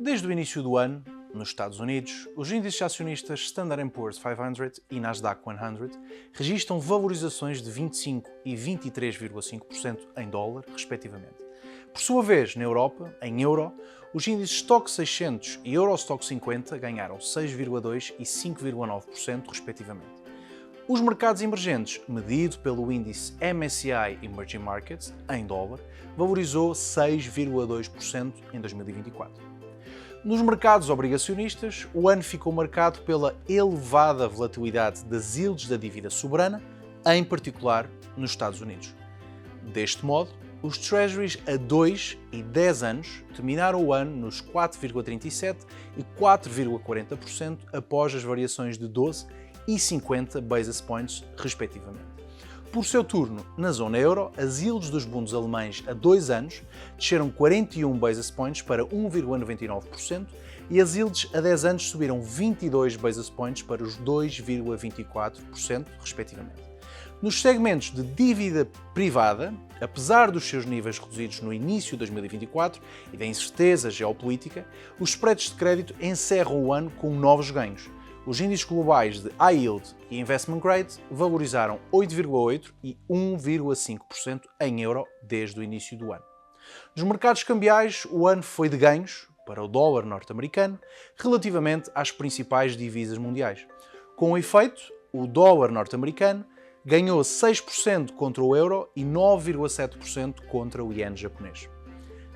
Desde o início do ano, nos Estados Unidos, os índices acionistas Standard & Poor's 500 e Nasdaq 100 registram valorizações de 25% e 23,5% em dólar, respectivamente. Por sua vez, na Europa, em euro, os índices Stoxx 600 e Eurostoxx 50 ganharam 6,2% e 5,9%, respectivamente. Os mercados emergentes, medido pelo índice MSCI Emerging Markets, em dólar, valorizou 6,2% em 2024. Nos mercados obrigacionistas, o ano ficou marcado pela elevada volatilidade das yields da dívida soberana, em particular nos Estados Unidos. Deste modo, os Treasuries a 2 e 10 anos terminaram o ano nos 4,37% e 4,40% após as variações de 12 e 50 basis points, respectivamente. Por seu turno, na zona euro, as yields dos bundos alemães a 2 anos desceram 41 basis points para 1,99% e as yields a 10 anos subiram 22 basis points para os 2,24%, respectivamente. Nos segmentos de dívida privada, apesar dos seus níveis reduzidos no início de 2024 e da incerteza geopolítica, os spreads de crédito encerram o ano com novos ganhos. Os índices globais de High Yield e Investment Grade valorizaram 8,8% e 1,5% em euro desde o início do ano. Nos mercados cambiais, o ano foi de ganhos para o dólar norte-americano relativamente às principais divisas mundiais. Com efeito, o dólar norte-americano ganhou 6% contra o euro e 9,7% contra o iene japonês.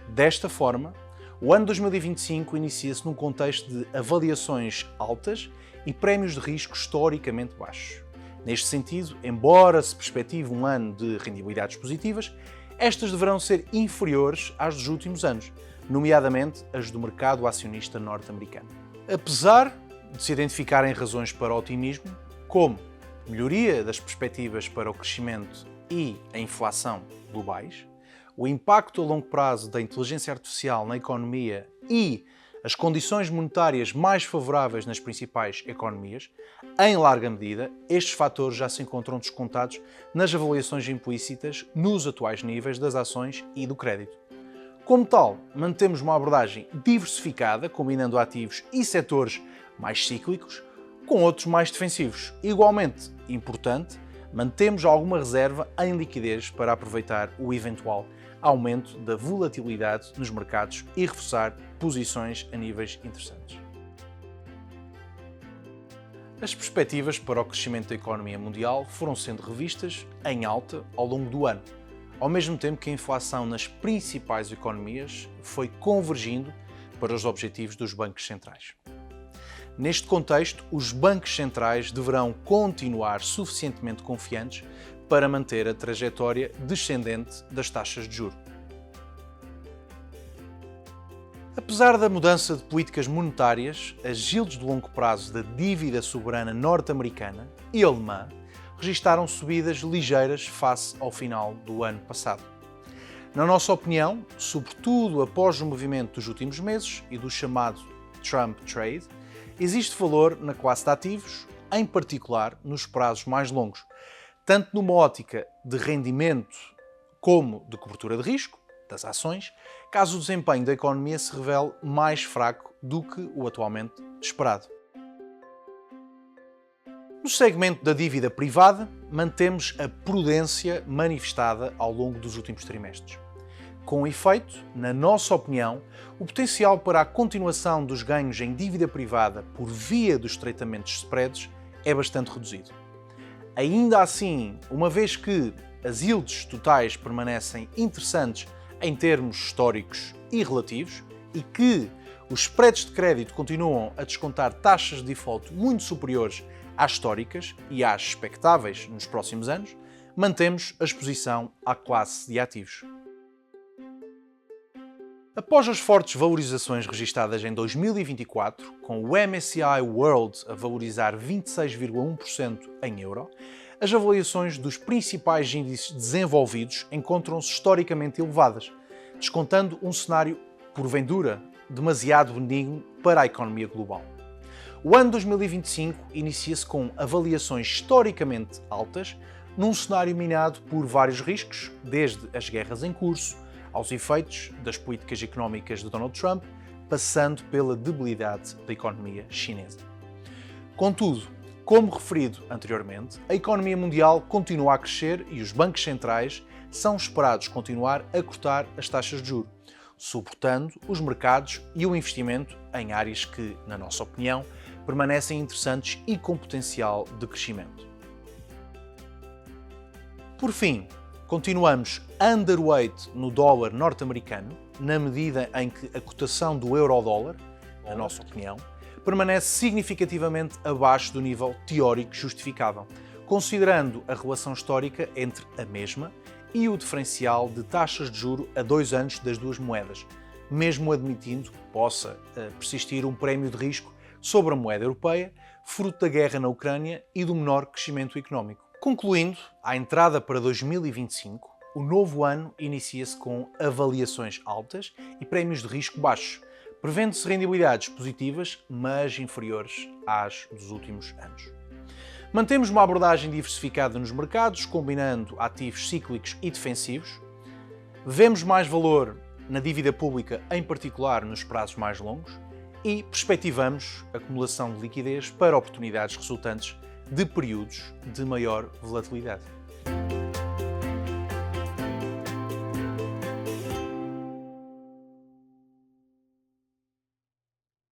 Desta forma, o ano 2025 inicia-se num contexto de avaliações altas e prémios de risco historicamente baixos. Neste sentido, embora se perspective um ano de rendibilidades positivas, estas deverão ser inferiores às dos últimos anos, nomeadamente as do mercado acionista norte-americano. Apesar de se identificarem razões para o otimismo, como melhoria das perspectivas para o crescimento e a inflação globais, o impacto a longo prazo da inteligência artificial na economia e as condições monetárias mais favoráveis nas principais economias, em larga medida, estes fatores já se encontram descontados nas avaliações implícitas nos atuais níveis das ações e do crédito. Como tal, mantemos uma abordagem diversificada, combinando ativos e setores mais cíclicos com outros mais defensivos. Igualmente importante, mantemos alguma reserva em liquidez para aproveitar o eventual aumento da volatilidade nos mercados e reforçar posições a níveis interessantes. As perspectivas para o crescimento da economia mundial foram sendo revistas em alta ao longo do ano, ao mesmo tempo que a inflação nas principais economias foi convergindo para os objetivos dos bancos centrais. Neste contexto, os bancos centrais deverão continuar suficientemente confiantes para manter a trajetória descendente das taxas de juros. Apesar da mudança de políticas monetárias, as yields de longo prazo da dívida soberana norte-americana e alemã registaram subidas ligeiras face ao final do ano passado. Na nossa opinião, sobretudo após o movimento dos últimos meses e do chamado Trump Trade, existe valor na classe de ativos, em particular nos prazos mais longos, tanto numa ótica de rendimento como de cobertura de risco das ações, caso o desempenho da economia se revele mais fraco do que o atualmente esperado. No segmento da dívida privada, mantemos a prudência manifestada ao longo dos últimos trimestres. Com efeito, na nossa opinião, o potencial para a continuação dos ganhos em dívida privada por via dos estreitamentos de spreads é bastante reduzido. Ainda assim, uma vez que as yields totais permanecem interessantes em termos históricos e relativos e que os spreads de crédito continuam a descontar taxas de default muito superiores às históricas e às expectáveis nos próximos anos, mantemos a exposição à classe de ativos. Após as fortes valorizações registadas em 2024, com o MSCI World a valorizar 26,1% em euro, as avaliações dos principais índices desenvolvidos encontram-se historicamente elevadas, descontando um cenário, porventura, demasiado benigno para a economia global. O ano 2025 inicia-se com avaliações historicamente altas, num cenário minado por vários riscos, desde as guerras em curso, aos efeitos das políticas económicas de Donald Trump, passando pela debilidade da economia chinesa. Contudo, como referido anteriormente, a economia mundial continua a crescer e os bancos centrais são esperados continuar a cortar as taxas de juros, suportando os mercados e o investimento em áreas que, na nossa opinião, permanecem interessantes e com potencial de crescimento. Por fim, continuamos underweight no dólar norte-americano, na medida em que a cotação do euro-dólar, na nossa opinião, permanece significativamente abaixo do nível teórico justificável, considerando a relação histórica entre a mesma e o diferencial de taxas de juro a 2 anos das duas moedas, mesmo admitindo que possa persistir um prémio de risco sobre a moeda europeia, fruto da guerra na Ucrânia e do menor crescimento económico. Concluindo, à entrada para 2025, o novo ano inicia-se com avaliações altas e prémios de risco baixos, prevendo-se rendibilidades positivas, mas inferiores às dos últimos anos. Mantemos uma abordagem diversificada nos mercados, combinando ativos cíclicos e defensivos. Vemos mais valor na dívida pública, em particular nos prazos mais longos, e perspectivamos a acumulação de liquidez para oportunidades resultantes de períodos de maior volatilidade.